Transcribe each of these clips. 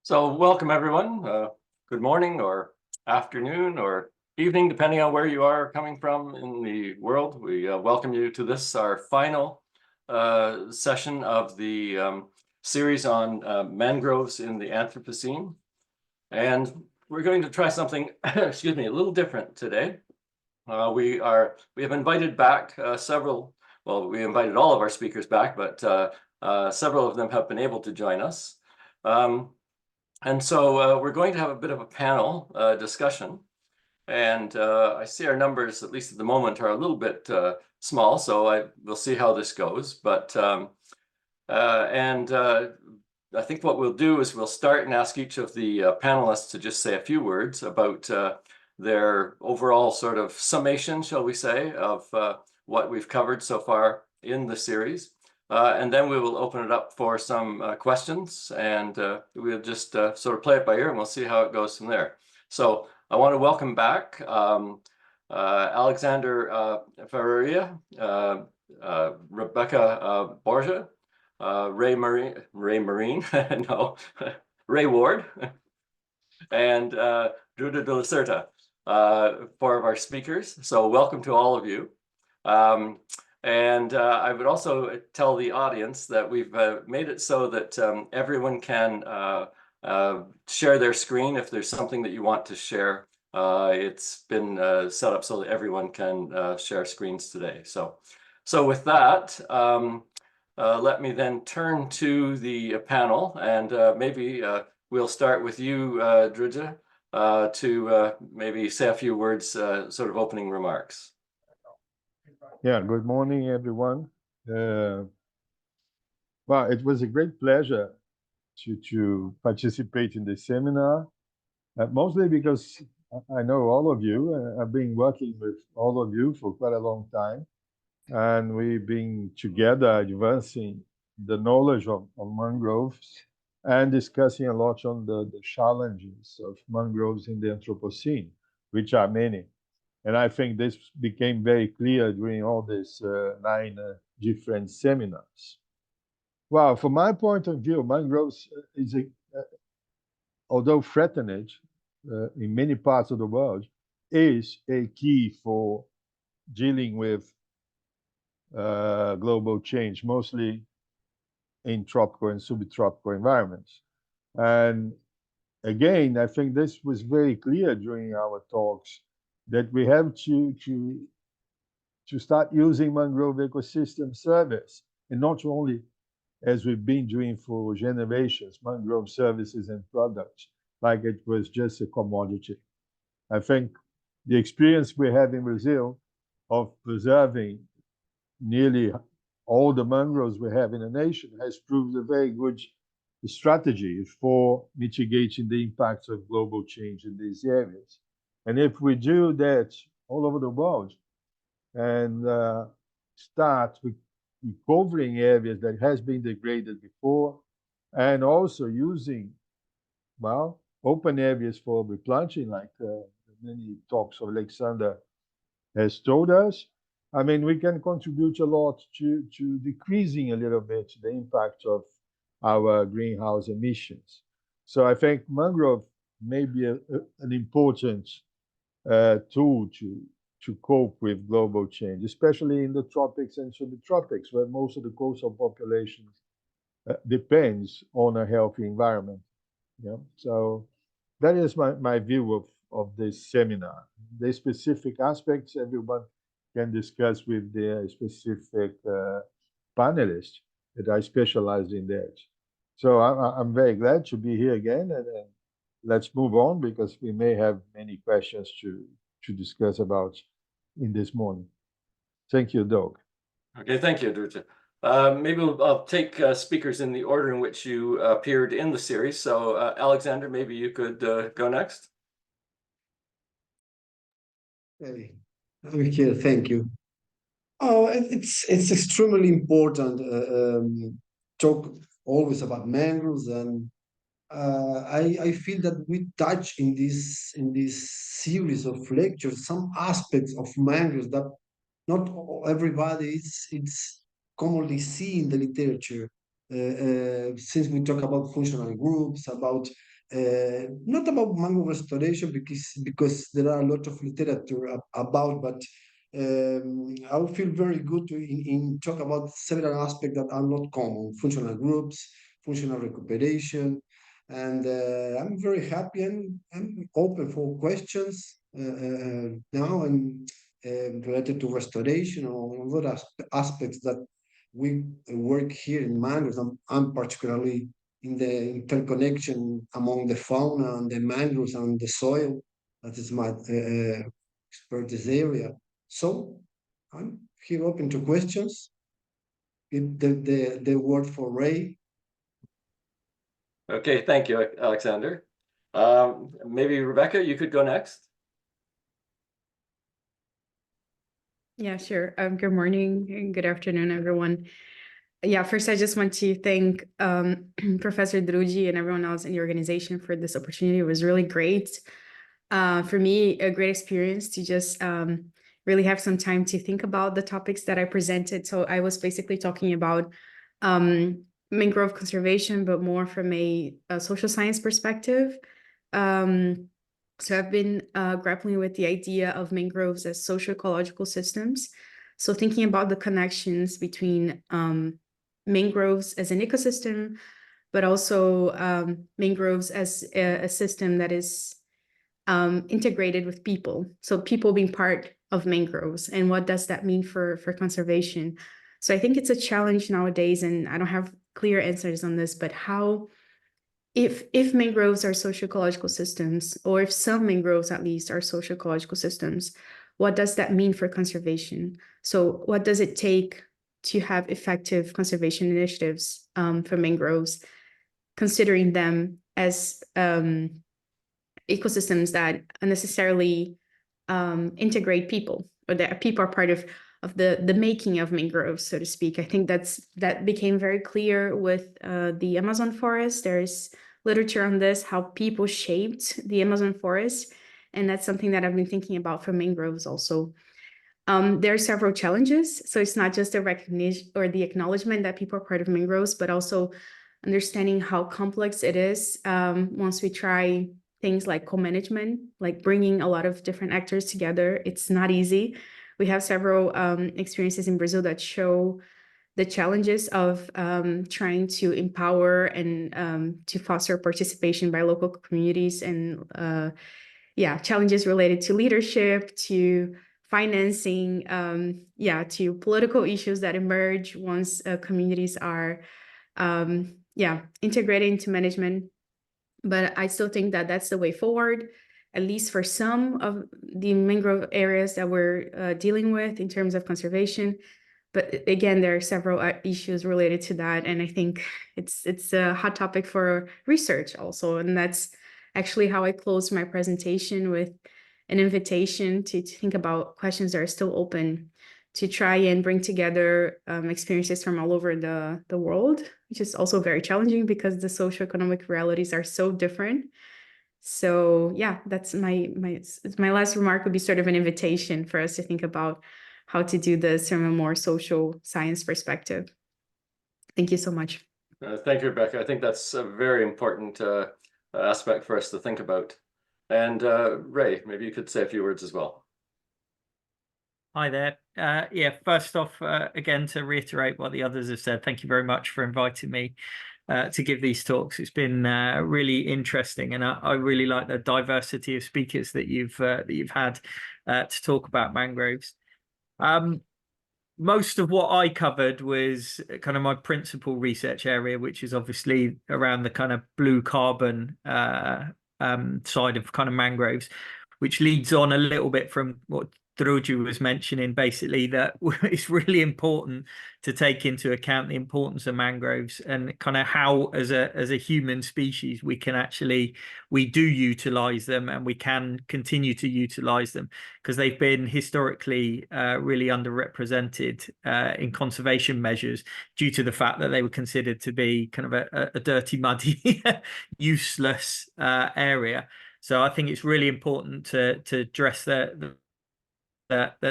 So welcome everyone. Good morning or afternoon or evening, depending on where you are coming from in the world. We welcome you to this, our final session of the series on mangroves in the Anthropocene. And we're going to try something, excuse me, a little different today. We have invited back we invited all of our speakers back, but several of them have been able to join us. And so we're going to have a bit of a panel discussion. And I see our numbers, at least at the moment, are a little bit small, so we'll see how this goes. But I think what we'll do is we'll start and ask each of the panelists to just say a few words about their overall sort of summation, shall we say, of what we've covered so far in the series. And then we will open it up for some questions, and we'll just sort of play it by ear, and we'll see how it goes from there. So I want to welcome back Alexander Ferreira, Rebecca Borges, Ray Ward, and Drude de Lacerda, four of our speakers. So welcome to all of you. And I would also tell the audience that we've made it so that everyone can share their screen if there's something that you want to share. It's been set up so that everyone can share screens today. So with that, let me then turn to the panel, and maybe we'll start with you, Drude, to maybe say a few words, sort of opening remarks. Yeah, good morning, everyone. Well, it was a great pleasure to participate in this seminar, mostly because I know all of you. I've been working with all of you for quite a long time, and we've been together advancing the knowledge of mangroves and discussing a lot on the challenges of mangroves in the Anthropocene, which are many. And I think this became very clear during all these 9 different seminars. Well, from my point of view, mangroves is although threatened in many parts of the world, is a key for dealing with global change, mostly in tropical and subtropical environments. And again, I think this was very clear during our talks, that we have to start using mangrove ecosystem service, and not only, as we've been doing for generations, mangrove services and products, like it was just a commodity. I think the experience we have in Brazil of preserving nearly all the mangroves we have in the nation has proved a very good strategy for mitigating the impacts of global change in these areas. And if we do that all over the world and start with recovering areas that has been degraded before, and also using, well, open areas for replanting, like many talks of Alexander has told us, I mean, we can contribute a lot to decreasing a little bit the impact of our greenhouse emissions. So I think mangrove may be an important tool to cope with global change, especially in the tropics and subtropics, where most of the coastal population depends on a healthy environment. Yeah. So that is my view of this seminar. The specific aspects everyone can discuss with their specific panelists that are specialized in that. So I'm very glad to be here again, and let's move on, because we may have many questions to discuss about in this morning. Thank you, Doug. Okay, thank you, Drude. Maybe I'll take speakers in the order in which you appeared in the series. So Alexander, maybe you could go next. Okay, thank you. Oh, it's extremely important talk always about mangroves, and I feel that we touch in this series of lectures some aspects of mangroves that not everybody it's commonly see in the literature. Since we talk about functional groups, about not about mangrove restoration because there are a lot of literature about, but I would feel very good to in talk about several aspects that are not common: functional groups, functional recuperation, and I'm very happy and I'm open for questions now and related to restoration or other aspects that we work here in mangroves. I'm particularly in the interconnection among the fauna and the mangroves and the soil. That is my expertise area. So I'm here open to questions. Give the word for Ray. Okay, thank you, Alexander. Maybe Rebecca, you could go next. Yeah, sure. Good morning and good afternoon, everyone. Yeah, first, I just want to thank Professor Drude and everyone else in the organization for this opportunity. It was really great. For me, a great experience to just really have some time to think about the topics that I presented. So I was basically talking about mangrove conservation, but more from a social science perspective. So I've been grappling with the idea of mangroves as socio-ecological systems. So thinking about the connections between mangroves as an ecosystem, but also mangroves as a system that is integrated with people. So people being part of mangroves, and what does that mean for conservation? So I think it's a challenge nowadays, and I don't have clear answers on this, but how, if mangroves are socio-ecological systems, or if some mangroves at least are socio-ecological systems, what does that mean for conservation? So what does it take to have effective conservation initiatives for mangroves, considering them as ecosystems that necessarily integrate people, or that people are part of the making of mangroves, so to speak. I think that became very clear with the Amazon forest. There's literature on this, how people shaped the Amazon forest, and that's something that I've been thinking about for mangroves also. There are several challenges, so it's not just the recognition or the acknowledgement that people are part of mangroves, but also understanding how complex it is once we try things like co-management, like bringing a lot of different actors together. It's not easy. We have several experiences in Brazil that show the challenges of trying to empower and to foster participation by local communities, and challenges related to leadership, to financing, to political issues that emerge once communities are integrated into management. But I still think that that's the way forward, at least for some of the mangrove areas that we're dealing with in terms of conservation. But again, there are several issues related to that, and I think it's a hot topic for research also. And that's actually how I closed my presentation, with an invitation to think about questions that are still open, to try and bring together experiences from all over the world, which is also very challenging because the socioeconomic realities are so different. So yeah, that's my last remark would be sort of an invitation for us to think about how to do this from a more social science perspective. Thank you so much. Thank you, Rebecca. I think that's a very important aspect for us to think about. And Ray, maybe you could say a few words as well. Hi there. First off, again, to reiterate what the others have said, thank you very much for inviting me to give these talks. It's been really interesting, and I really like the diversity of speakers that you've had to talk about mangroves. Most of what I covered was kind of my principal research area, which is obviously around the kind of blue carbon side of kind of mangroves, which leads on a little bit from what Drude was mentioning, basically, that it's really important to take into account the importance of mangroves, and kind of how as a human species we do utilize them, and we can continue to utilize them, because they've been historically really underrepresented in conservation measures, due to the fact that they were considered to be kind of a dirty, muddy, useless area. So I think it's really important to address that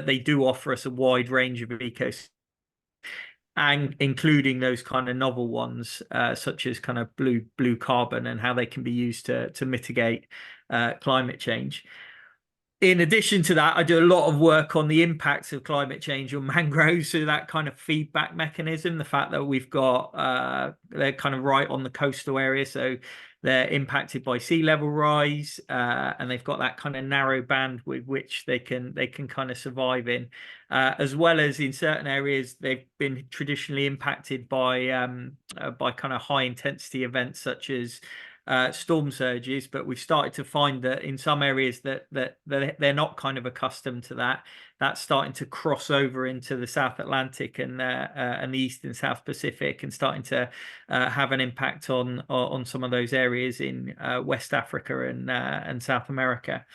they do offer us a wide range of ecosystems. and including those kind of novel ones, such as kind of blue carbon and how they can be used to mitigate climate change. In addition to that, I do a lot of work on the impacts of climate change on mangroves, so that kind of feedback mechanism, the fact that we've got they're kind of right on the coastal area, so they're impacted by sea level rise, and they've got that kind of narrow band with which they can kind of survive in, as well as in certain areas they've been traditionally impacted by kind of high intensity events such as storm surges, but we've started to find that in some areas that they're not kind of accustomed to that. That's starting to cross over into the South Atlantic and the East and South Pacific, and starting to have an impact on some of those areas in West Africa and South America.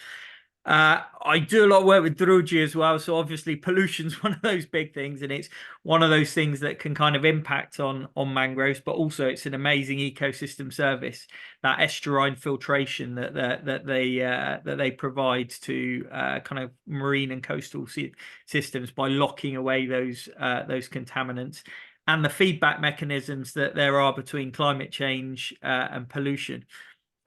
I do a lot of work with Drude as well, so obviously pollution's one of those big things, and it's one of those things that can kind of impact on mangroves, but also it's an amazing ecosystem service, that estuarine filtration that they provide to kind of marine and coastal systems by locking away those contaminants, and the feedback mechanisms that there are between climate change and pollution.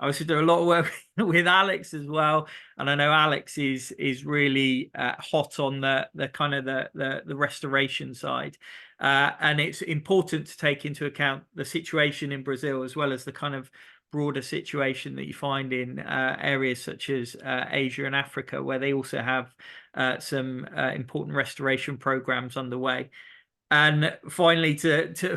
I also do a lot of work with Alex as well, and I know Alex is really hot on the kind of the restoration side, and it's important to take into account the situation in Brazil as well as the kind of broader situation that you find in areas such as Asia and Africa, where they also have some important restoration programs underway. And finally,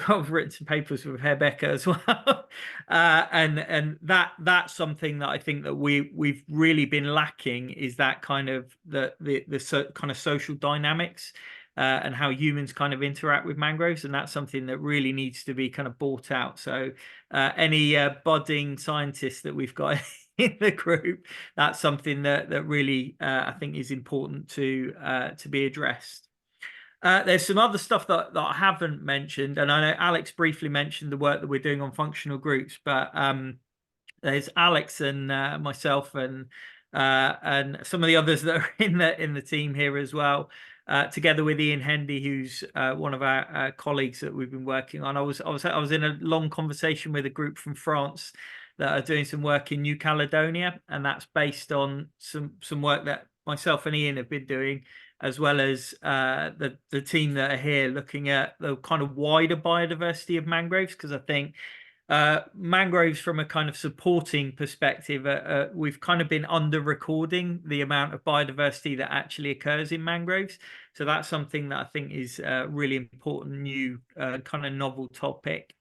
I've written some papers with Rebecca as well, and that's something that I think that we've really been lacking, is that kind of the kind of social dynamics and how humans kind of interact with mangroves, and that's something that really needs to be kind of brought out. So any budding scientists that we've got in the group, that's something that really I think is important to be addressed. There's some other stuff that I haven't mentioned, and I know Alex briefly mentioned the work that we're doing on functional groups, but there's Alex and myself and some of the others that are in the team here as well, together with Ian Hendy, who's one of our colleagues that we've been working on. I was in a long conversation with a group from France that are doing some work in New Caledonia, and that's based on some work that myself and Ian have been doing, as well as the team that are here looking at the kind of wider biodiversity of mangroves, because I think mangroves from a kind of supporting perspective, we've kind of been under recording the amount of biodiversity that actually occurs in mangroves. So that's something that I think is a really important new kind of novel topic.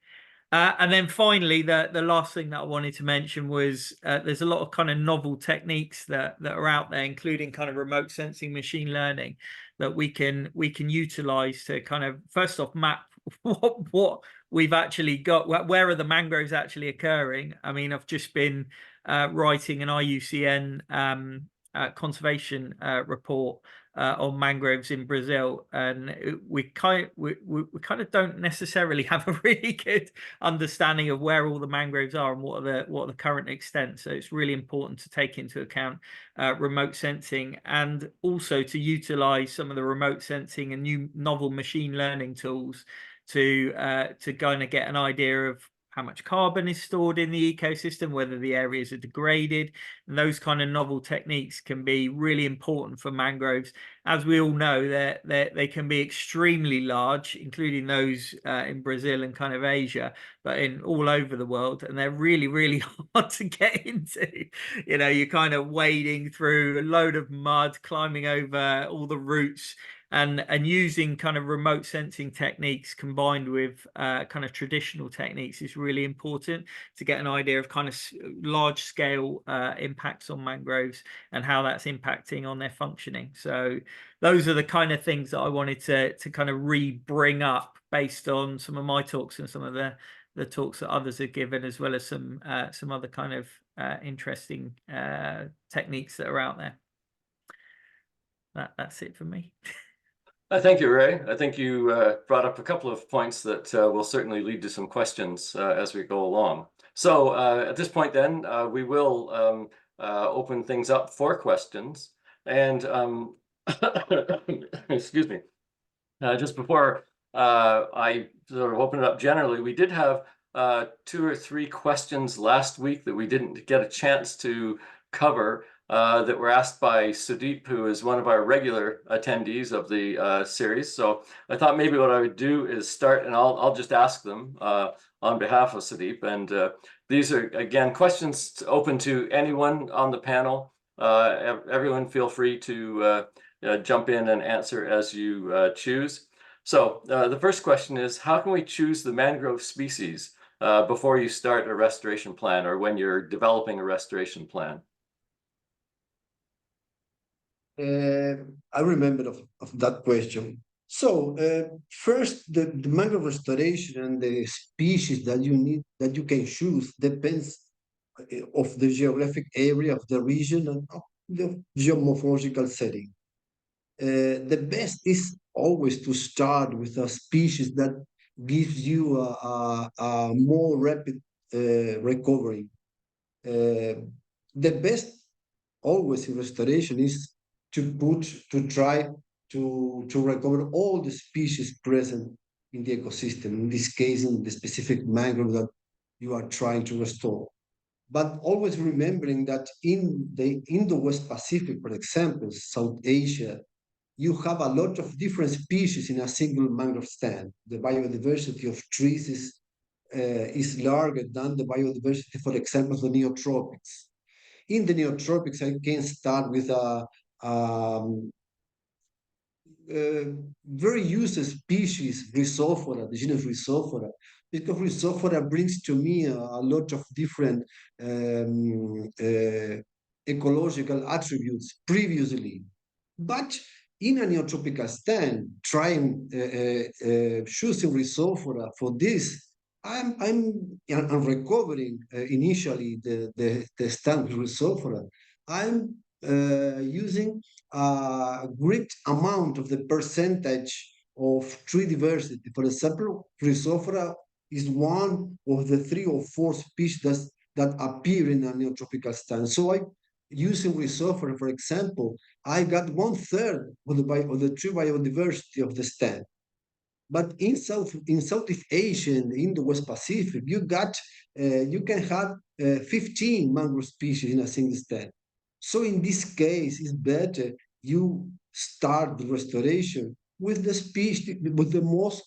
And then finally, the last thing that I wanted to mention was there's a lot of kind of novel techniques that are out there, including kind of remote sensing machine learning, that we can utilize to kind of, first off, map what we've actually got, where are the mangroves actually occurring. I mean, I've just been writing an IUCN conservation report on mangroves in Brazil, and we kind of don't necessarily have a really good understanding of where all the mangroves are and what are the current extent. So it's really important to take into account remote sensing, and also to utilize some of the remote sensing and new novel machine learning tools to kind of get an idea of how much carbon is stored in the ecosystem, whether the areas are degraded. And those kind of novel techniques can be really important for mangroves. As we all know, they can be extremely large, including those in Brazil and kind of Asia, but in all over the world. And they're really, really hard to get into. You know, you're kind of wading through a load of mud, climbing over all the roots, and using kind of remote sensing techniques combined with kind of traditional techniques is really important to get an idea of kind of large scale impacts on mangroves and how that's impacting on their functioning. So those are the kind of things that I wanted to kind of bring up based on some of my talks and some of the talks that others have given, as well as some other kind of interesting techniques that are out there. That's it for me. Thank you, Ray. I think you brought up a couple of points that will certainly lead to some questions as we go along. So at this point then, we will open things up for questions. And excuse me, just before I sort of open it up generally. We did have 2 or 3 questions last week that we didn't get a chance to cover that were asked by Sudeep, who is one of our regular attendees of the series. So I thought maybe what I would do is start, and I'll just ask them on behalf of Sudeep. And these are, again, questions open to anyone on the panel. Everyone feel free to jump in and answer as you choose. So the first question is, how can we choose the mangrove species before you start a restoration plan or when you're developing a restoration plan? I remember of that question. So first, the mangrove restoration and the species that you need, that you can choose, depends of the geographic area of the region and of the geomorphological setting. The best is always to start with a species that gives you a more rapid recovery. The best always in restoration is to try to recover all the species present in the ecosystem, in this case in the specific mangrove that you are trying to restore. But always remembering that in the West Pacific, for example, South Asia, you have a lot of different species in a single mangrove stand. The biodiversity of trees is larger than the biodiversity, for example, of the neotropics. In the neotropics, I can start with a very used species, Rhizophora, the genus Rhizophora, because Rhizophora brings to me a lot of different ecological attributes previously. But in a neotropical stand, trying choosing Rhizophora for this, I'm recovering initially the stand with Rhizophora. I'm using a great amount of the percentage of tree diversity. For example, Rhizophora is one of the 3 or 4 species that appear in a neotropical stand. So using Rhizophora, for example, I got 1/3 of the tree biodiversity of the stand. But in Southeast Asia and in the West Pacific, you can have 15 mangrove species in a single stand. So in this case, it's better you start the restoration with the species, with the most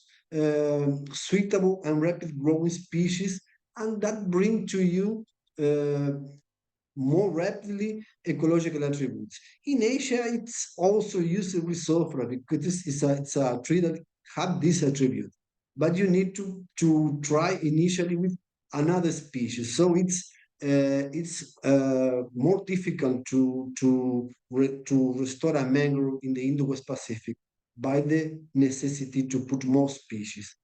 suitable and rapid growing species, and that bring to you more rapidly ecological attributes. In Asia, it's also used Rhizophora because it's a tree that have this attribute, but you need to try initially with another species. So it's more difficult to restore a mangrove in the Indo-West Pacific by the necessity to put more species.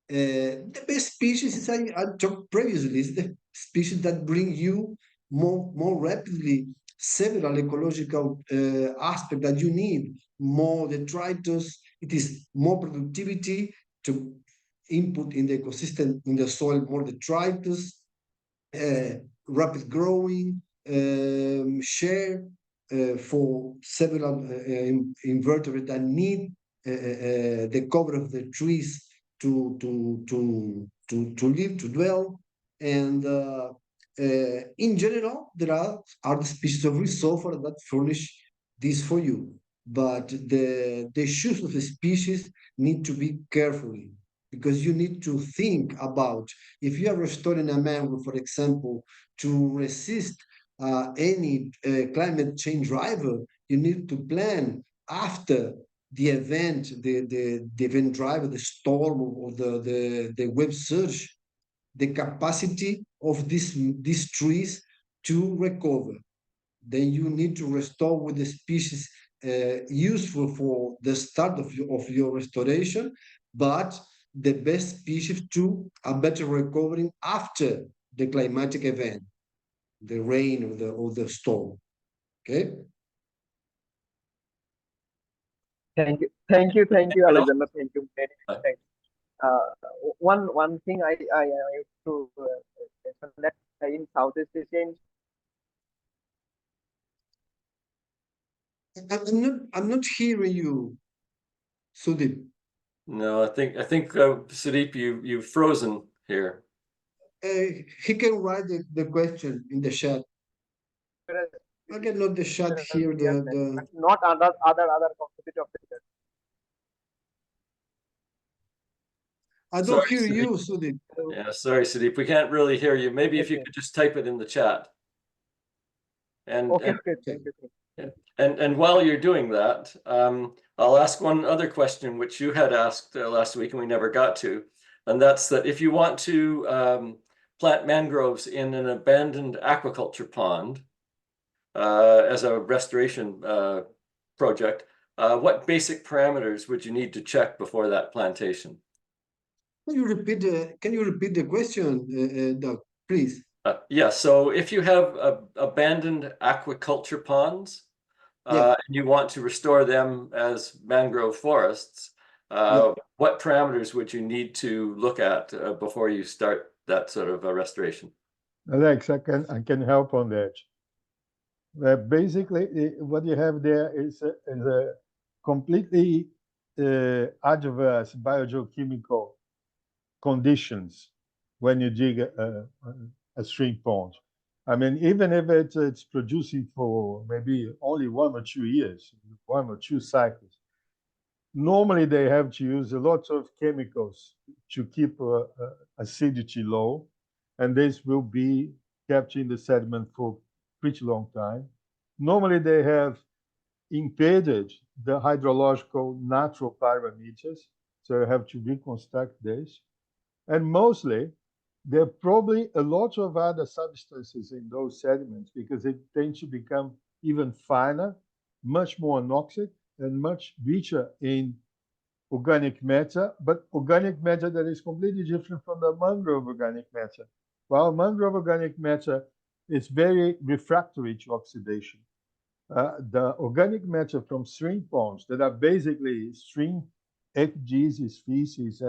The best species, as I talked previously, is the species that bring you more rapidly several ecological aspects that you need. More detritus, it is more productivity to input in the ecosystem, in the soil, more detritus, rapid growing, share for several invertebrates that need the cover of the trees to live, to dwell. And in general, there are the species of Rhizophora that furnish this for you. But the choice of the species need to be carefully, because you need to think about, if you are restoring a mangrove, for example, to resist any climate change driver, you need to plan after the event, the event driver, the storm or the web surge, the capacity of these trees to recover. Then you need to restore with the species useful for the start of your restoration, but the best species to a better recovery after the climatic event, the rain or the storm. Okay. Thank you, Alexander. Thank you. Thanks. One thing I have to mention that in Southeast Asia, I'm not hearing you, Sudeep. No, I think Sudeep, you've frozen here. He can write the question in the chat. I cannot the chat here. The Not other competitor figures. I don't Sorry, hear Sudeep. you, Sudeep. Yeah, sorry, Sudeep. We can't really hear you. Maybe if you Okay. could just type it in the chat. And Okay, thank you. and while you're doing that, I'll ask one other question which you had asked last week and we never got to, and that's that if you want to plant mangroves in an abandoned aquaculture pond as a restoration project, what basic parameters would you need to check before that plantation? Can you repeat the question, Doug, please? Yeah, so if you have abandoned aquaculture ponds, Yeah. and you want to restore them as mangrove forests, Yeah. what parameters would you need to look at before you start that sort of a restoration? Alex, I can help on that. Basically, what you have there is a completely adverse biogeochemical conditions when you dig a shrimp pond. I mean, even if it's producing for maybe only 1 or 2 years, 1 or 2 cycles, normally they have to use a lot of chemicals to keep acidity low, and this will be kept in the sediment for pretty long time. Normally they have impeded the hydrological natural parameters, so you have to reconstruct this. And mostly, there are probably a lot of other substances in those sediments because it tends to become even finer, much more anoxic, and much richer in organic matter, but organic matter that is completely different from the mangrove organic matter. While mangrove organic matter is very refractory to oxidation, the organic matter from shrimp ponds that are basically shrimp ecdysis species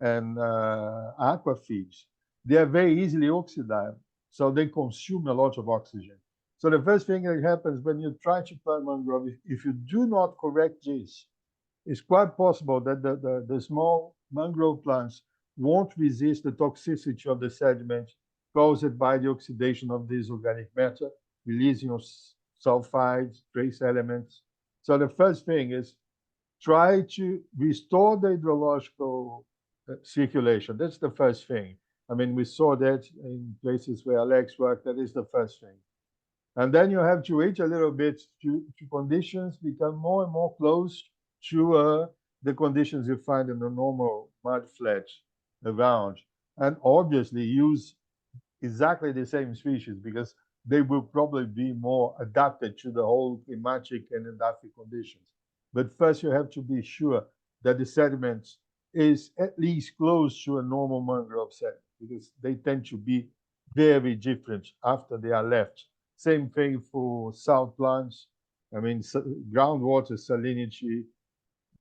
and aquafeeds, they are very easily oxidized, so they consume a lot of oxygen. So the first thing that happens when you try to plant mangrove, if you do not correct this, it's quite possible that the small mangrove plants won't resist the toxicity of the sediment caused by the oxidation of this organic matter, releasing of sulfides, trace elements. So the first thing is try to restore the hydrological circulation. That's the first thing. I mean, we saw that in places where Alex worked. That is the first thing. And then you have to wait a little bit to conditions become more and more close to the conditions you find in the normal mud flats around. And obviously use exactly the same species because they will probably be more adapted to the whole climatic and edaphic conditions. But first you have to be sure that the sediment is at least close to a normal mangrove sediment because they tend to be very different after they are left. Same thing for salt plants. I mean, groundwater salinity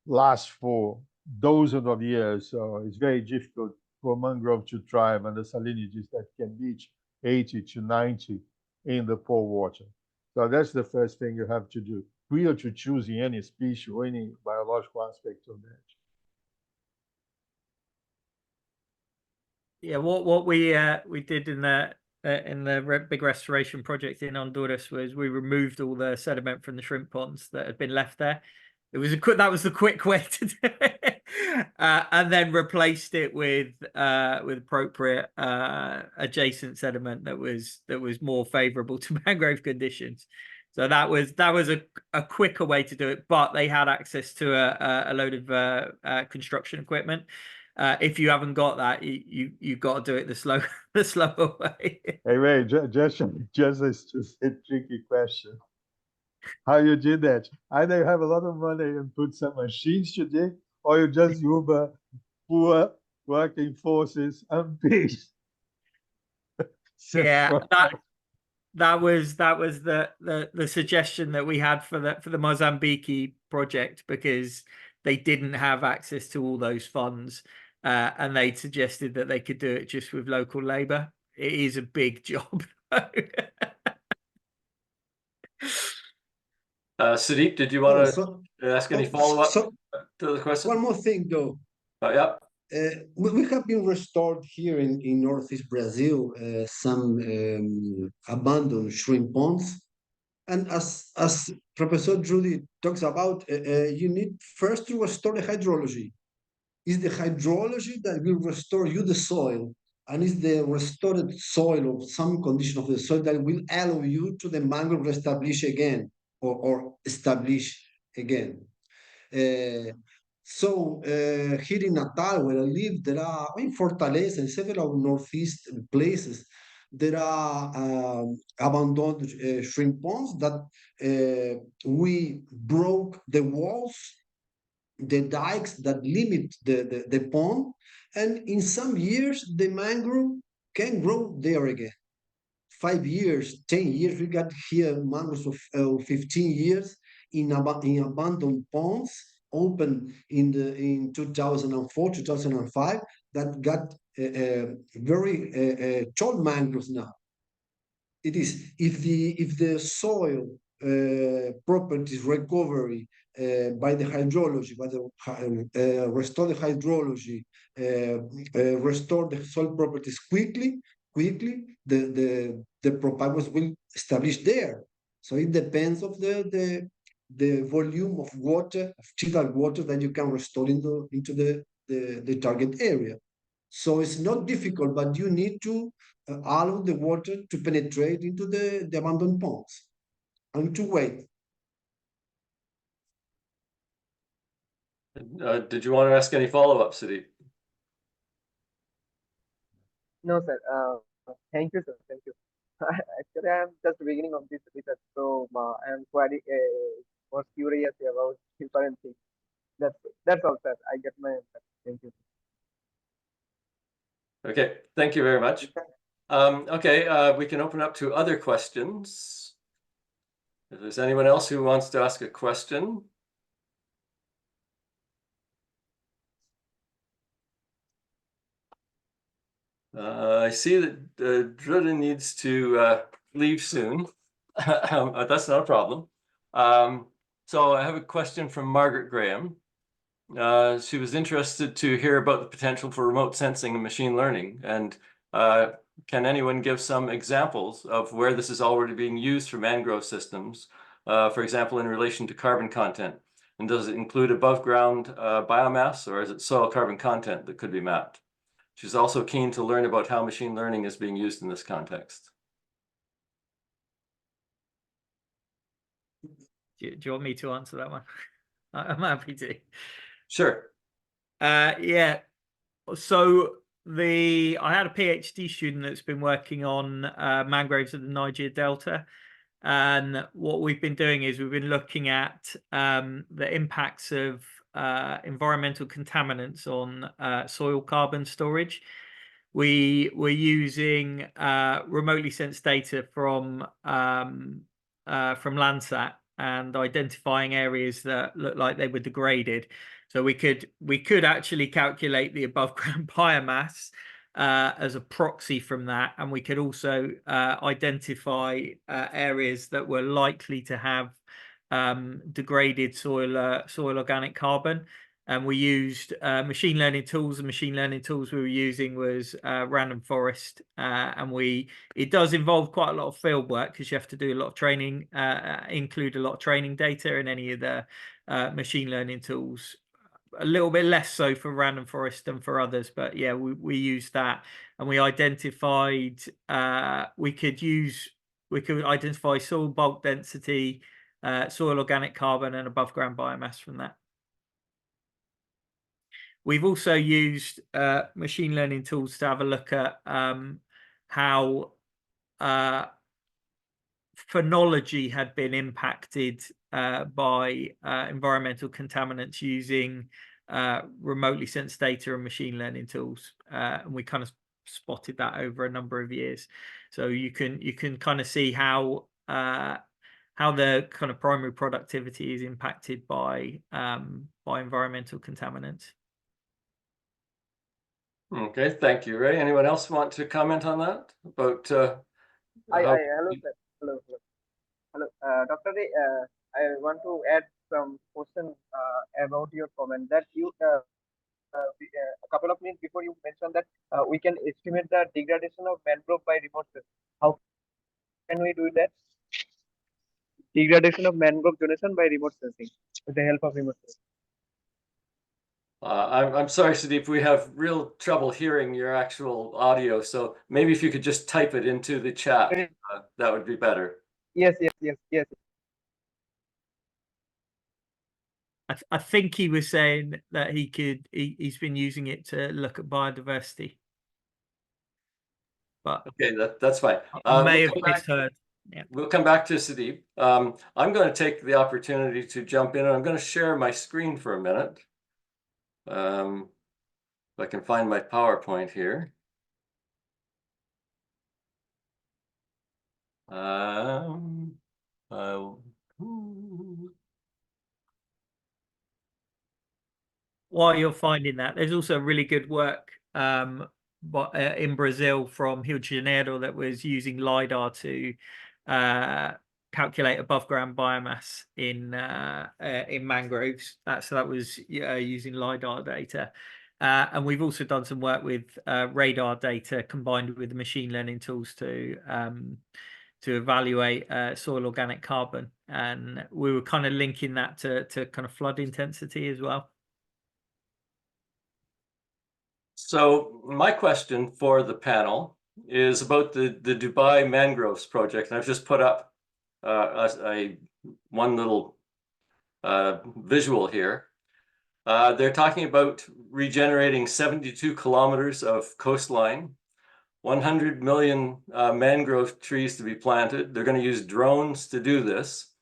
lasts for dozens of years, so it's very difficult for mangrove to thrive and the salinities that can reach 80 to 90 in the pore water. So that's the first thing you have to do prior to choosing any species or any biological aspect of that. Yeah, what we did in the big restoration project in Honduras was we removed all the sediment from the shrimp ponds that had been left there. It was that was the quick way to do it, and then replaced it with appropriate adjacent sediment that was more favourable to mangrove conditions. So that was a quicker way to do it, but they had access to a load of construction equipment. If you haven't got that, you've got to do it the slower way. Hey Ray, just a tricky question. How you did that? Either you have a lot of money and put some machines to dig, or you just use poor working forces and peace. Yeah, that was the suggestion that we had for the Mozambique project because they didn't have access to all those funds, and they suggested that they could do it just with local labor. It is a big job. Sadiq, did you want So, to ask any follow-up so to the question? one more thing though. Yeah. We have been restored here in Northeast Brazil some abandoned shrimp ponds. And as Professor Drude talks about, you need first to restore the hydrology. It's the hydrology that will restore you the soil, and it's the restored soil or some condition of the soil that will allow you to the mangrove establish again or establish again. Here in Natal, where I live, there are in Fortaleza and several northeast places. There are abandoned shrimp ponds that we broke the walls, the dikes that limit the pond, and in some years the mangrove can grow there again. 5 years, 10 years, we got here mangroves of 15 years in abandoned ponds, open in 2004, 2005, that got very tall mangroves now. It is if the soil properties recovery by the hydrology, by the restore the hydrology, restore the soil properties quickly, the propagos will establish there. So it depends of the volume of water, of tidal water that you can restore into the target area. So it's not difficult, but you need to allow the water to penetrate into the abandoned ponds and to wait. Did you want to ask any follow-up, Sadiq? No, sir. Thank you, sir. Thank you. Actually, I am just beginning of this research, so I am quite more curious about different things. That's all, sir. I get my answer. Thank you. Okay, thank you very much. Okay, we can open up to other questions. If there's anyone else who wants to ask a question. I see that Drude needs to leave soon. That's not a problem. So I have a question from Margaret Graham. She was interested to hear about the potential for remote sensing and machine learning. And can anyone give some examples of where this is already being used for mangrove systems, for example, in relation to carbon content? And does it include above ground biomass, or is it soil carbon content that could be mapped? She's also keen to learn about how machine learning is being used in this context. Do you want me to answer that one? I'm happy to. Sure. Yeah. So I had a PhD student that's been working on mangroves of the Niger Delta. And what we've been doing is we've been looking at the impacts of environmental contaminants on soil carbon storage. We were using remotely sensed data from Landsat and identifying areas that looked like they were degraded. So we could actually calculate the above ground biomass as a proxy from that, and we could also identify areas that were likely to have degraded soil organic carbon. And we used machine learning tools. The machine learning tools we were using was random forest, and it does involve quite a lot of field work because you have to do a lot of training, include a lot of training data in any of the machine learning tools. A little bit less so for random forest than for others, but yeah, we used that, and we identified we could identify soil bulk density, soil organic carbon, and above ground biomass from that. We've also used machine learning tools to have a look at how phenology had been impacted by environmental contaminants using remotely sensed data and machine learning tools, and we kind of spotted that over a number of years. So you can kind of see how the kind of primary productivity is impacted by environmental contaminants. Okay, thank you, Ray. Anyone else want to comment on that about? Hello, sir. Hello, Dr. Ray. I want to add some question about your comment that you a couple of minutes before you mentioned that we can estimate the degradation of mangrove by remote sensing. How can we do that? Degradation of mangrove donation by remote sensing with the help of remote sensing. I'm sorry, Sudeep, we have real trouble hearing your actual audio. So maybe if you could just type it into the chat, that would be better. Yes. I think he was saying that he's been using it to look at biodiversity. But okay, that's fine. may have misheard. Yeah. We'll come back to Sudeep. I'm going to take the opportunity to jump in, and I'm going to share my screen for a minute. If I can find my PowerPoint here. While you're finding that, there's also really good work in Brazil from Rio de Janeiro that was using LiDAR to calculate above ground biomass in mangroves. So that was using LiDAR data. And we've also done some work with radar data combined with the machine learning tools to evaluate soil organic carbon. And we were kind of linking that to kind of flood intensity as well. So my question for the panel is about the Dubai Mangroves project. And I've just put up one little visual here. They're talking about regenerating 72 kilometers of coastline, 100 million mangrove trees to be planted. They're going to use drones to do this.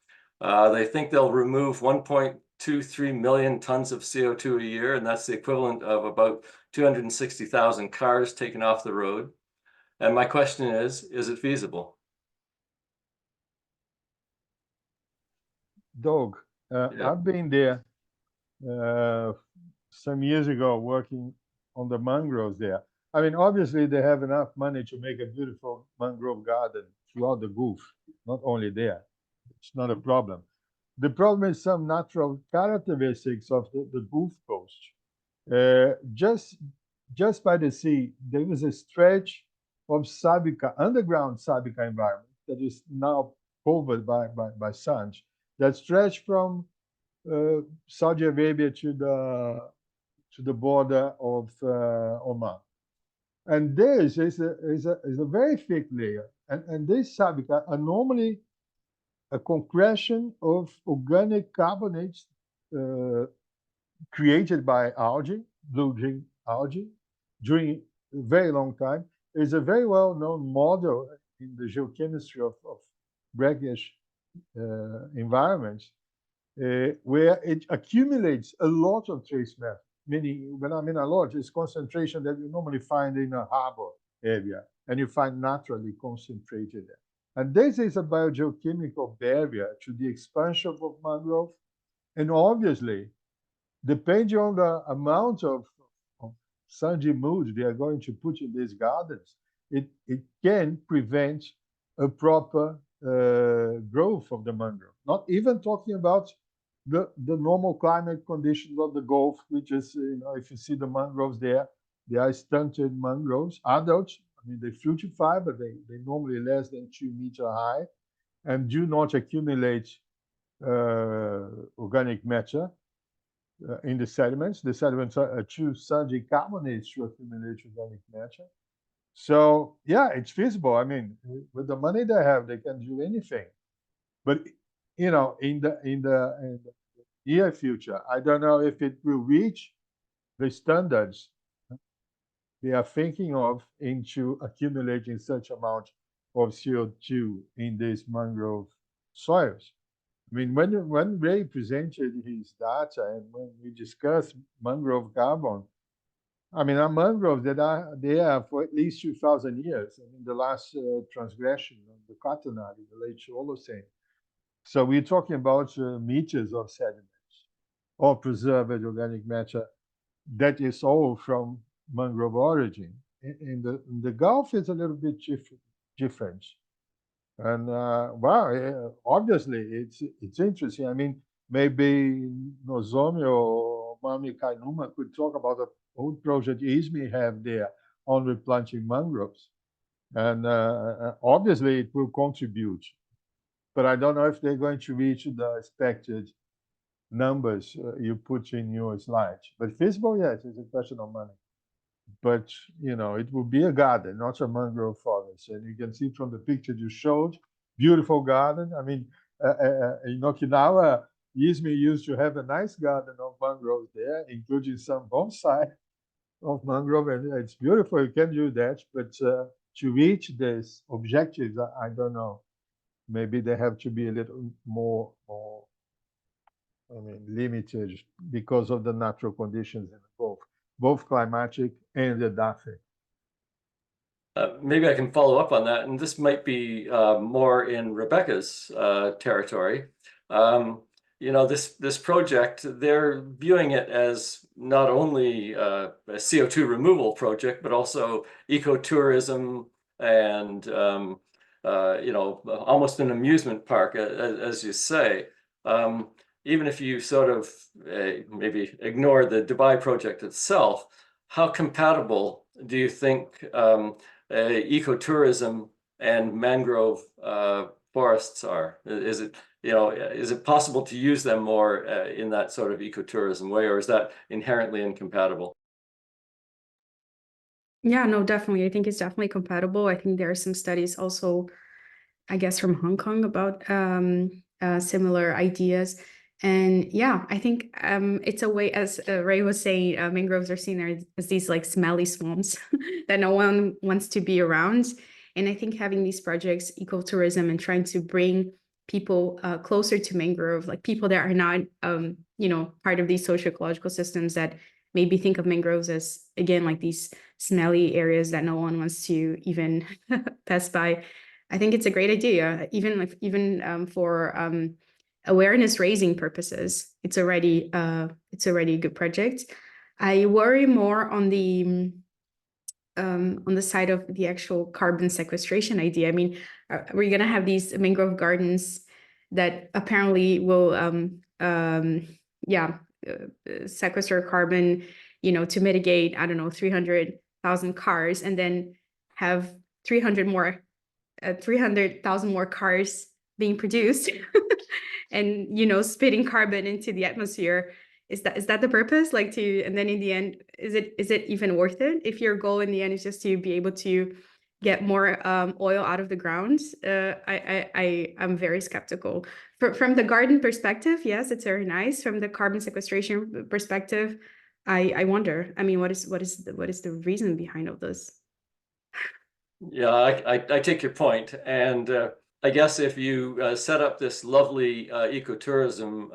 They think they'll remove 1.23 million tons of CO2 a year, and that's the equivalent of about 260,000 cars taken off the road. And my question is it feasible? Doug, Yeah. I've been there some years ago working on the mangroves there. I mean, obviously they have enough money to make a beautiful mangrove garden throughout the Gulf, not only there. It's not a problem. The problem is some natural characteristics of the Gulf Coast. Just by the sea, there is a stretch of Sabica, underground Sabica environment that is now covered by sand, that stretch from Saudi Arabia to the border of Oman. And this is a very thick layer. And this Sabica are normally a concretion of organic carbonates created by algae, blue algae, during a very long time. It's a very well-known model in the geochemistry of brackish environments, where it accumulates a lot of trace matter. Meaning, when I mean a lot, it's concentration that you normally find in a harbor area, and you find naturally concentrated there. And this is a biogeochemical barrier to the expansion of mangrove. And obviously, depending on the amount of sandy mood they are going to put in these gardens, it can prevent a proper growth of the mangrove. Not even talking about the normal climate conditions of the Gulf, which is, if you see the mangroves there, they are stunted mangroves, adults. I mean, they fructify, but they normally less than 2 meters high and do not accumulate organic matter in the sediments. The sediments are too sandy carbonates to accumulate organic matter. So yeah, it's feasible. I mean, with the money they have, they can do anything. But in the near future, I don't know if it will reach the standards they are thinking of into accumulating such amount of CO2 in these mangrove soils. I mean, when Ray presented his data and when we discussed mangrove carbon, I mean, our mangroves that are there for at least 2,000 years. I mean, the last transgression of the Quaternary, the late Holocene. So we're talking about meters of sediments or preserved organic matter that is all from mangrove origin. In the Gulf, it's a little bit different. And well, obviously it's interesting. I mean, maybe Nozomi or Mami Kainuma could talk about the whole project ISME have there on replanting mangroves. And obviously it will contribute, but I don't know if they're going to reach the expected numbers you put in your slides. But feasible, yes, it's a question of money. But you know, it will be a garden, not a mangrove forest. And you can see from the picture you showed, beautiful garden. I mean, in Okinawa, ISME used to have a nice garden of mangroves there, including some bonsai of mangrove, and it's beautiful. You can do that, but to reach this objectives, I don't know. Maybe they have to be a little more, I mean, limited because of the natural conditions in both climatic and edaphic. Maybe I can follow up on that, and this might be more in Rebecca's territory. You know, this project, they're viewing it as not only a CO2 removal project, but also ecotourism and you know, almost an amusement park, as you say. Even if you sort of maybe ignore the Dubai project itself, how compatible do you think ecotourism and mangrove forests are? Is it, you know, is it possible to use them more in that sort of ecotourism way, or is that inherently incompatible? Yeah, no, definitely. I think it's definitely compatible. I think there are some studies also, I guess, from Hong Kong about similar ideas. And yeah, I think it's a way, as Ray was saying, mangroves are seen as these like smelly swamps that no one wants to be around. And I think having these projects, ecotourism, and trying to bring people closer to mangrove, like people that are not, you know, part of these socio-ecological systems that maybe think of mangroves as, again, like these smelly areas that no one wants to even pass by. I think it's a great idea, even for awareness raising purposes. It's already a good project. I worry more on the side of the actual carbon sequestration idea. I mean, we're gonna have these mangrove gardens that apparently will sequester carbon, you know, to mitigate, I don't know, 300,000 cars, and then have 300,000 more cars being produced and, you know, spitting carbon into the atmosphere. Is that the purpose? Like and then in the end, is it even worth it if your goal in the end is just to be able to get more oil out of the ground? I'm very skeptical. From the garden perspective, yes, it's very nice. From the carbon sequestration perspective, I wonder. I mean, what is the reason behind all this? Yeah, I take your point, and I guess if you set up this lovely ecotourism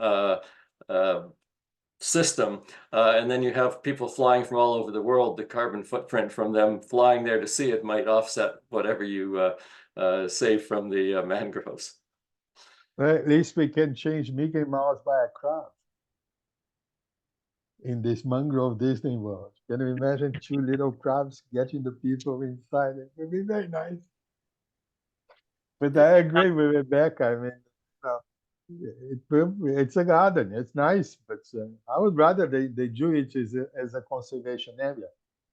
system, and then you have people flying from all over the world, the carbon footprint from them flying there to see it might offset whatever you save from the mangroves. Well, at least we can change Mickey Mouse by a crowd in this mangrove Disney world. Can you imagine 2 little crabs getting the people inside? It would be very nice. But I agree with Rebecca. I mean, it's a garden. It's nice, but I would rather they do it as a conservation area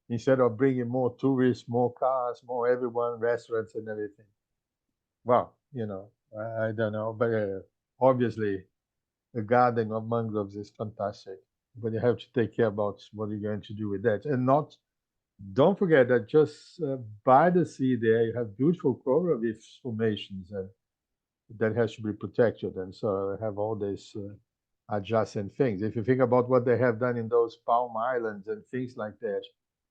instead of bringing more tourists, more cars, more everyone, restaurants and everything. Well, you know, I don't know, but obviously the garden of mangroves is fantastic, but you have to take care about what you're going to do with that. And don't forget that just by the sea there, you have beautiful coral reef formations, and that has to be protected. And so I have all these adjacent things. If you think about what they have done in those Palm Islands and things like that,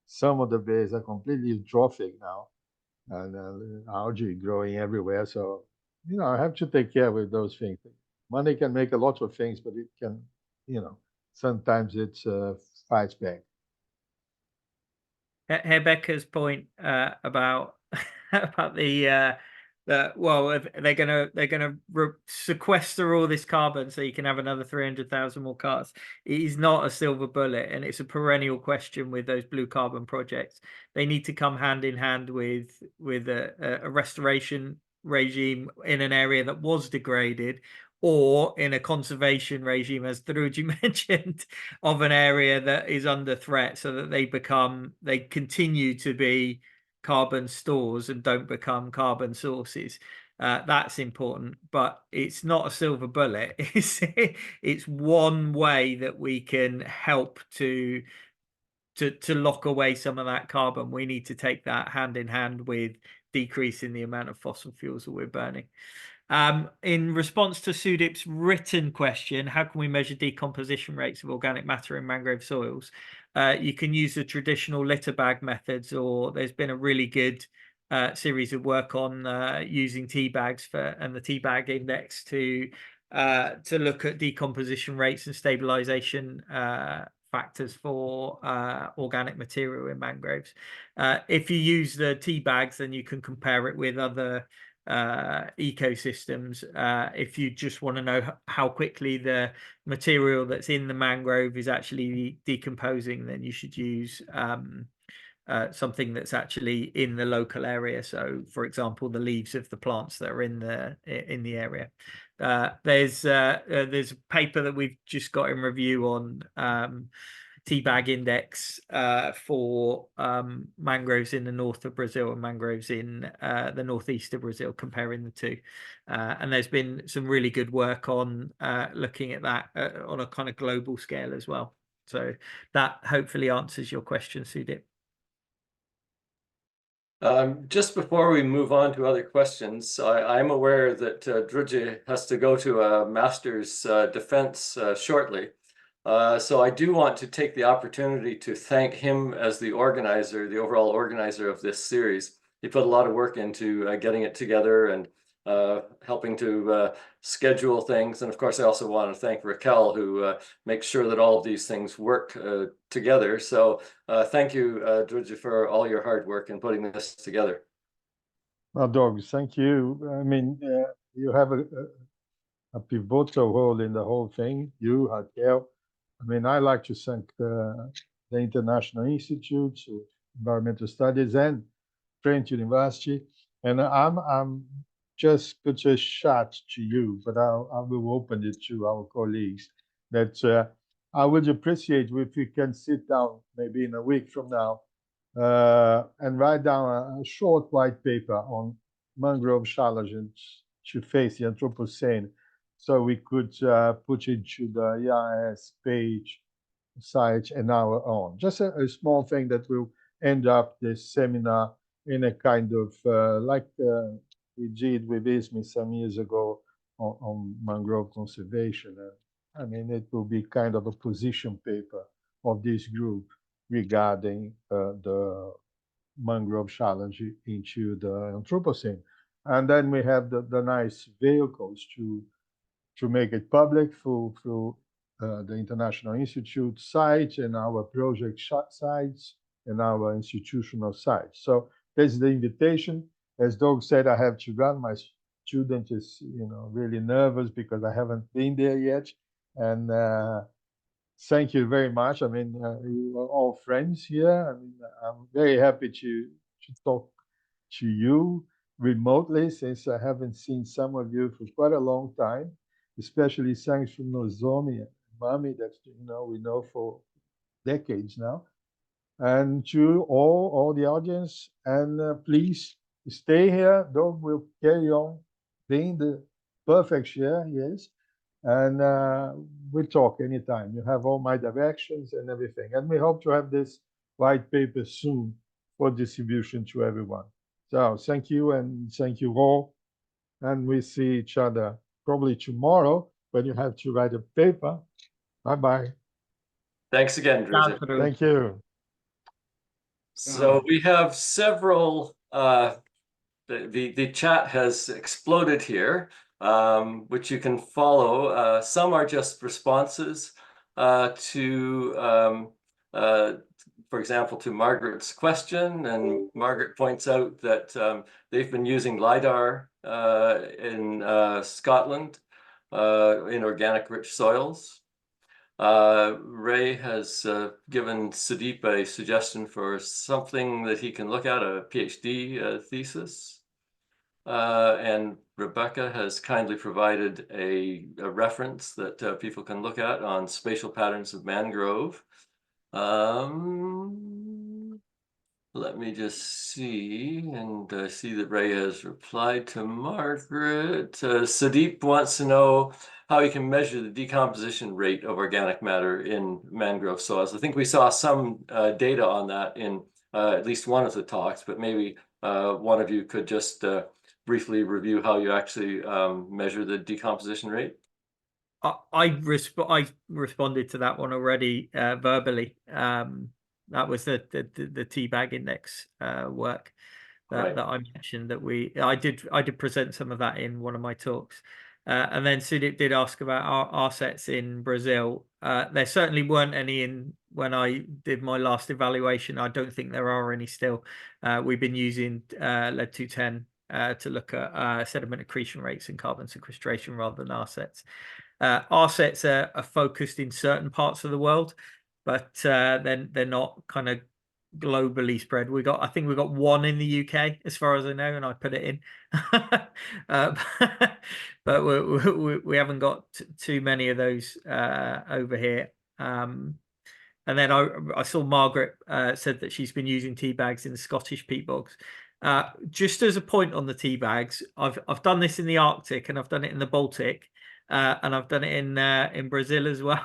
some of the bays are completely eutrophic now, and algae growing everywhere. So, you know, I have to take care with those things. Money can make a lot of things, but it can, you know, sometimes it fights back. Rebecca's point about the well, they're gonna sequester all this carbon so you can have another 300,000 more cars. It is not a silver bullet, and it's a perennial question with those blue carbon projects. They need to come hand in hand with a restoration regime in an area that was degraded, or in a conservation regime, as Drude mentioned, of an area that is under threat, so that they continue to be carbon stores and don't become carbon sources. That's important, but it's not a silver bullet. It's one way that we can help to lock away some of that carbon. We need to take that hand in hand with decreasing the amount of fossil fuels that we're burning. In response to Sudip's written question, how can we measure decomposition rates of organic matter in mangrove soils? You can use the traditional litter bag methods, or there's been a really good series of work on using tea bags and the tea bag index to look at decomposition rates and stabilization factors for organic material in mangroves. If you use the tea bags, then you can compare it with other ecosystems. If you just want to know how quickly the material that's in the mangrove is actually decomposing, then you should use something that's actually in the local area. So, for example, the leaves of the plants that are in the area. There's a paper that we've just got in review on tea bag index for mangroves in the north of Brazil and mangroves in the northeast of Brazil, comparing the two. And there's been some really good work on looking at that on a kind of global scale as well. So that hopefully answers your question, Sudip. Just before we move on to other questions, I'm aware that Drude has to go to a master's defense shortly. So I do want to take the opportunity to thank him as the organizer, the overall organizer of this series. He put a lot of work into getting it together and helping to schedule things. And of course, I also want to thank Raquel, who makes sure that all of these things work together. So thank you, Drude, for all your hard work in putting this together. Well, Doug, thank you. I mean, you have a pivotal role in the whole thing, you, Raquel. I mean, I like to thank the International Institute of Environmental Studies and Trent University. And I'm just put a shot to you, but I will open it to our colleagues, that I would appreciate if you can sit down maybe in a week from now and write down a short white paper on mangrove challenges to face the Anthropocene, so we could put it to the EIS page site and our own. Just a small thing that will end up this seminar in a kind of like we did with ISME some years ago on mangrove conservation. I mean, it will be kind of a position paper of this group regarding the mangrove challenge into the Anthropocene. And then we have the nice vehicles to make it public through the International Institute site and our project sites and our institutional sites. So there's the invitation. As Doug said, I have to run. My student is, really nervous because I haven't been there yet. And thank you very much. I mean, you are all friends here. I mean, I'm very happy to talk to you remotely, since I haven't seen some of you for quite a long time, especially thanks from Nozomi and Mami that we know for decades now. And to all the audience, and please stay here. Doug will carry on being the perfect chair, yes. And we'll talk anytime. You have all my directions and everything. And we hope to have this white paper soon for distribution to everyone. So thank you, and thank you all. And we see each other probably tomorrow when you have to write a paper. Bye-bye. Thanks again, Drude. Thank you. So we have several, the chat has exploded here, which you can follow. Some are just responses to, for example, to Margaret's question. And Margaret points out that they've been using LiDAR in Scotland in organic rich soils. Ray has given Sudip a suggestion for something that he can look at, a PhD thesis. And Rebecca has kindly provided a reference that people can look at on spatial patterns of mangrove. Let me just see, and I see that Ray has replied to Margaret. Sadeep wants to know how you can measure the decomposition rate of organic matter in mangrove soils. I think we saw some data on that in at least one of the talks, but maybe one of you could just briefly review how you actually measure the decomposition rate. I responded to that one already verbally. That was the teabag index work that I mentioned that I did present some of that in one of my talks. And then Sudip did ask about our sets in Brazil. There certainly weren't any in when I did my last evaluation. I don't think there are any still. We've been using lead 210 to look at sediment accretion rates and carbon sequestration rather than our sets. Our sets are focused in certain parts of the world, but then they're not kind of globally spread. I think we got one in the UK as far as I know, and I put it in. But we haven't got too many of those over here. And then I saw Margaret said that she's been using tea bags in the Scottish peat bogs. Just as a point on the tea bags, I've done this in the Arctic and I've done it in the Baltic. And I've done it in Brazil as well.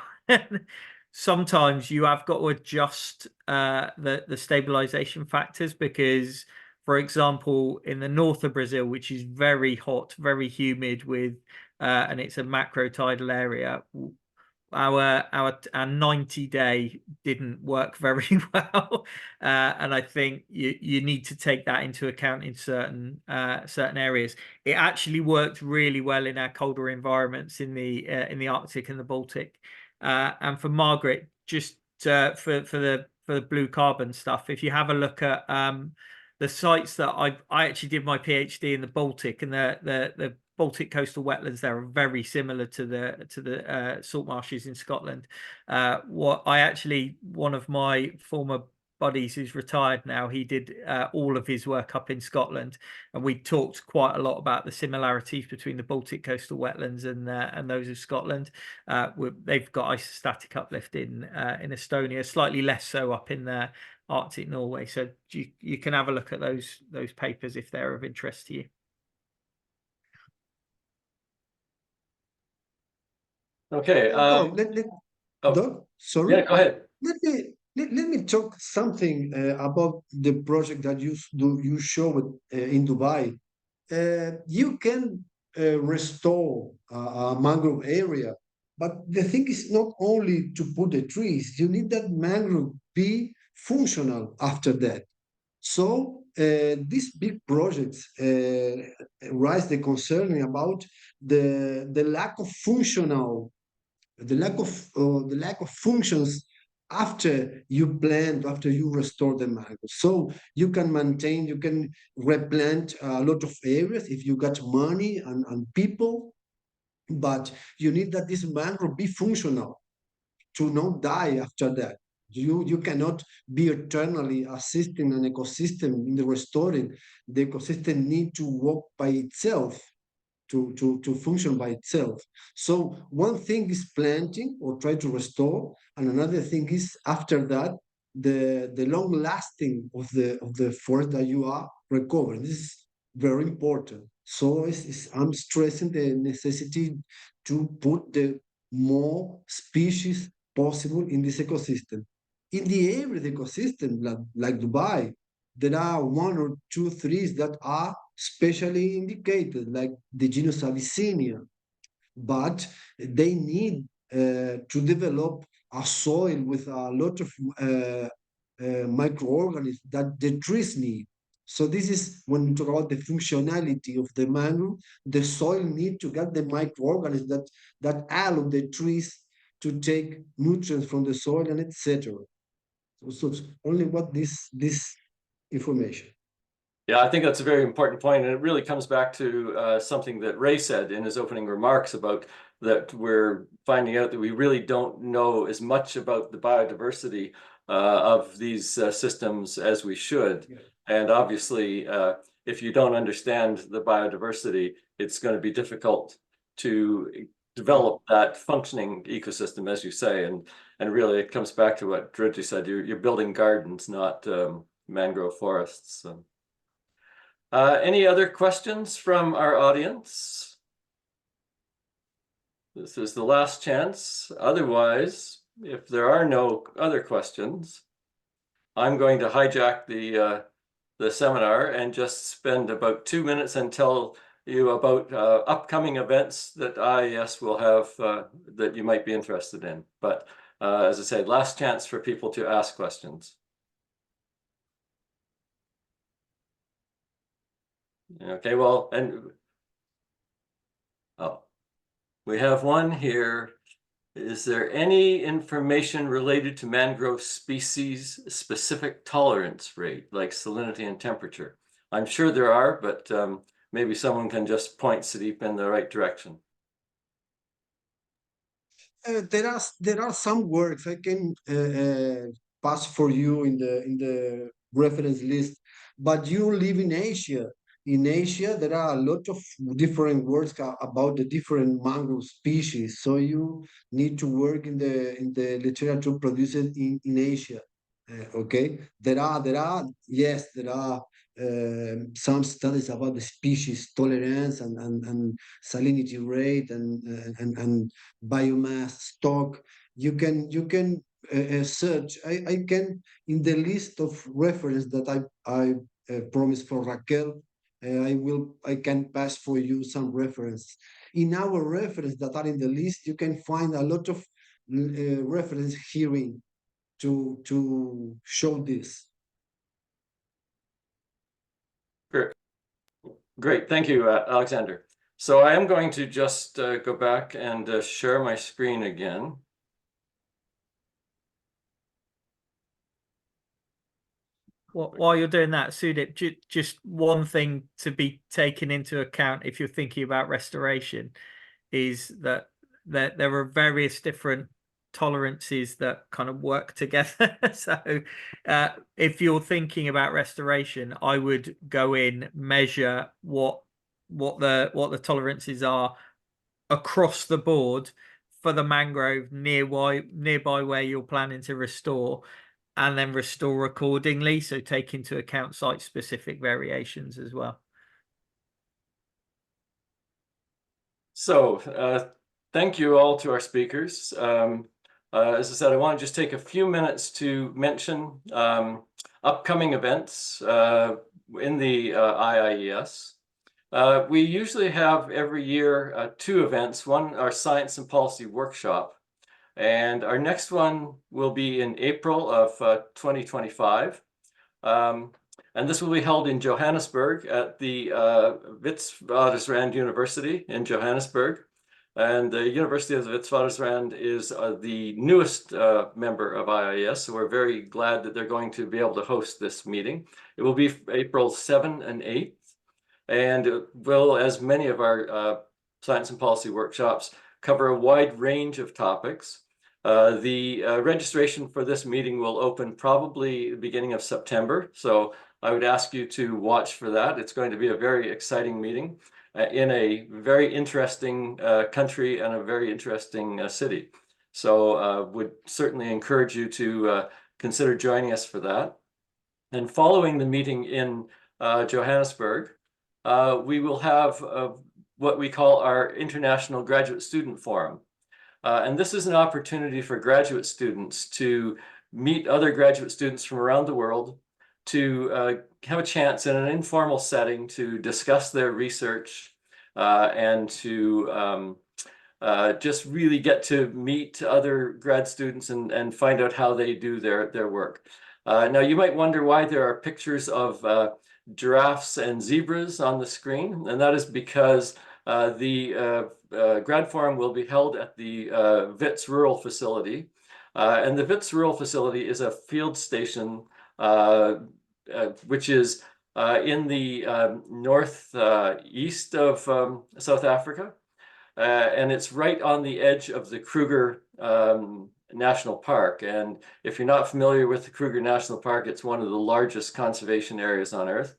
Sometimes you have got to adjust the stabilization factors because, for example, in the north of Brazil, which is very hot, very humid and it's a macro tidal area, our 90-day didn't work very well, and I think you need to take that into account in certain areas. It actually worked really well in our colder environments in the Arctic and the Baltic. And for Margaret, just for the blue carbon stuff, if you have a look at the sites that I actually did my PhD in the Baltic, and the Baltic coastal wetlands there are very similar to the salt marshes in Scotland. One of my former buddies who's retired now, he did all of his work up in Scotland, and we talked quite a lot about the similarities between the Baltic coastal wetlands and those of Scotland. They've got isostatic uplift in Estonia, slightly less so up in the Arctic Norway. So you can have a look at those papers if they're of interest to you. Okay. Sorry. Yeah, go ahead. Let me talk something about the project that you showed in Dubai. You can restore a mangrove area, but the thing is not only to put the trees. You need that mangrove be functional after that. So these big projects raise the concern about the lack of functions after you plant, after you restore the mangrove. So you can replant a lot of areas if you got money and people, but you need that this mangrove be functional to not die after that. You cannot be eternally assisting an ecosystem in the restoring. The ecosystem need to work by itself, to function by itself. So one thing is planting or try to restore, and another thing is after that the long lasting of the forest that you are recovering. This is very important. So I'm stressing the necessity to put the more species possible in this ecosystem. In the area of the ecosystem, like Dubai, there are one or two trees that are specially indicated, like the genus Abyssinia, but they need to develop a soil with a lot of microorganisms that the trees need. So this is when we talk about the functionality of the mangrove, the soil need to get the microorganisms that allow the trees to take nutrients from the soil and etc. So it's only what this information. Yeah, I think that's a very important point, and it really comes back to something that Ray said in his opening remarks about that we're finding out that we really don't know as much about the biodiversity of these systems as we should. Yeah. And obviously, if you don't understand the biodiversity, it's going to be difficult to develop that functioning ecosystem, as you say. And really, it comes back to what Drude said. You're building gardens, not mangrove forests. So. Any other questions from our audience? This is the last chance. Otherwise, if there are no other questions, I'm going to hijack the seminar and just spend about 2 minutes and tell you about upcoming events that IES will have that you might be interested in. But as I said, last chance for people to ask questions. Okay, well, and we have one here. Is there any information related to mangrove species specific tolerance rate, like salinity and temperature? I'm sure there are, but maybe someone can just point Sudeep in the right direction. There are some works I can pass for you in the reference list, but you live in Asia. In Asia, there are a lot of different works about the different mangrove species. So you need to work in the literature produced in Asia. Okay, there are some studies about the species tolerance and salinity rate and biomass stock. You can search. I can in the list of reference that I promised for Raquel. I can pass for you some reference. In our reference that are in the list, you can find a lot of reference hearing to show this. Great, thank you, Alexander. So I am going to just go back and share my screen again. While you're doing that, Sudeep, just one thing to be taken into account if you're thinking about restoration is that there are various different tolerances that kind of work together. So if you're thinking about restoration, I would go in, measure what the tolerances are across the board for the mangrove nearby where you're planning to restore, and then restore accordingly. So take into account site-specific variations as well. So thank you all to our speakers. As I said, I want to just take a few minutes to mention upcoming events in the IIES. We usually have every year 2 events. One, our Science and Policy Workshop, and our next one will be in April of 2025. And this will be held in Johannesburg at the Witwatersrand University in Johannesburg. And the University of the Witwatersrand is the newest member of IIES, so we're very glad that they're going to be able to host this meeting. It will be April 7 and 8, and it will, as many of our science and policy workshops, cover a wide range of topics. The registration for this meeting will open probably the beginning of September, so I would ask you to watch for that. It's going to be a very exciting meeting in a very interesting country and a very interesting city. So would certainly encourage you to consider joining us for that. And following the meeting in Johannesburg, we will have what we call our International Graduate Student Forum. And this is an opportunity for graduate students to meet other graduate students from around the world, to have a chance in an informal setting to discuss their research and to just really get to meet other grad students and find out how they do their work. Now, you might wonder why there are pictures of giraffes and zebras on the screen, and that is because the grad forum will be held at the WITS Rural Facility. And the WITS Rural Facility is a field station which is in the northeast of South Africa. And it's right on the edge of the Kruger National Park. And if you're not familiar with the Kruger National Park, it's one of the largest conservation areas on Earth.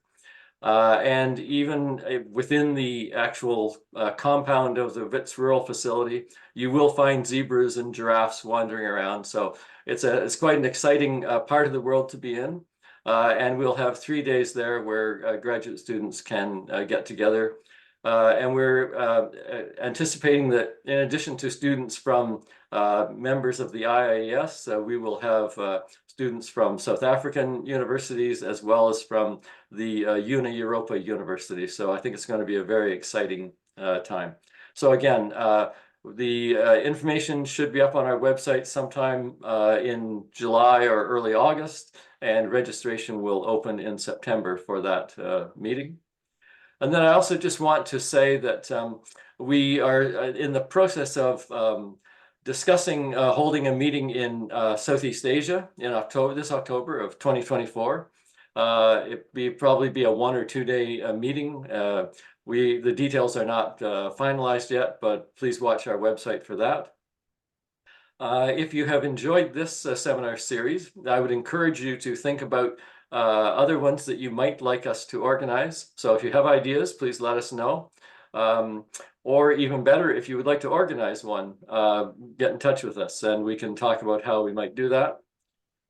And even within the actual compound of the Wits Rural Facility, you will find zebras and giraffes wandering around. So it's quite an exciting part of the world to be in. And we'll have 3 days there where graduate students can get together. And we're anticipating that in addition to students from members of the IIES, we will have students from South African universities as well as from the Una Europa University. So I think it's going to be a very exciting time. So again, the information should be up on our website sometime in July or early August, and registration will open in September for that meeting. And then I also just want to say that we are in the process of discussing holding a meeting in Southeast Asia in this October of 2024. It probably be a 1 or 2 day meeting. The details are not finalized yet, but please watch our website for that. If you have enjoyed this seminar series, I would encourage you to think about other ones that you might like us to organize. So if you have ideas, please let us know. Or even better, if you would like to organize one, get in touch with us and we can talk about how we might do that.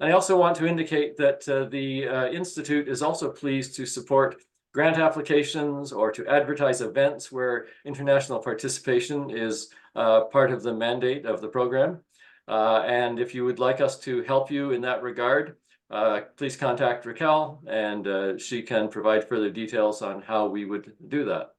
And I also want to indicate that the Institute is also pleased to support grant applications or to advertise events where international participation is part of the mandate of the program. And if you would like us to help you in that regard, please contact Raquel and she can provide further details on how we would do that.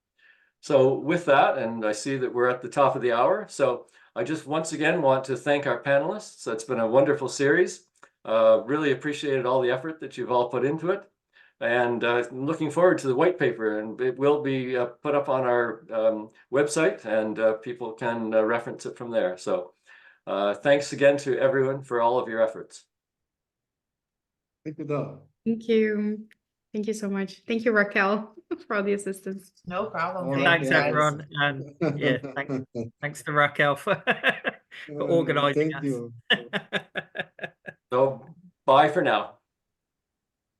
So with that, and I see that we're at the top of the hour, so I just once again want to thank our panelists. It's been a wonderful series. Really appreciated all the effort that you've all put into it. And looking forward to the white paper, and it will be put up on our website and people can reference it from there. So thanks again to everyone for all of your efforts. Thank you, Doug. Thank you. Thank you so much. Thank you, Raquel, for all the assistance. No problem. All Thank right, Thanks, you, guys. everyone. And yeah, thanks to Raquel for organizing Thank us. you. So bye for now.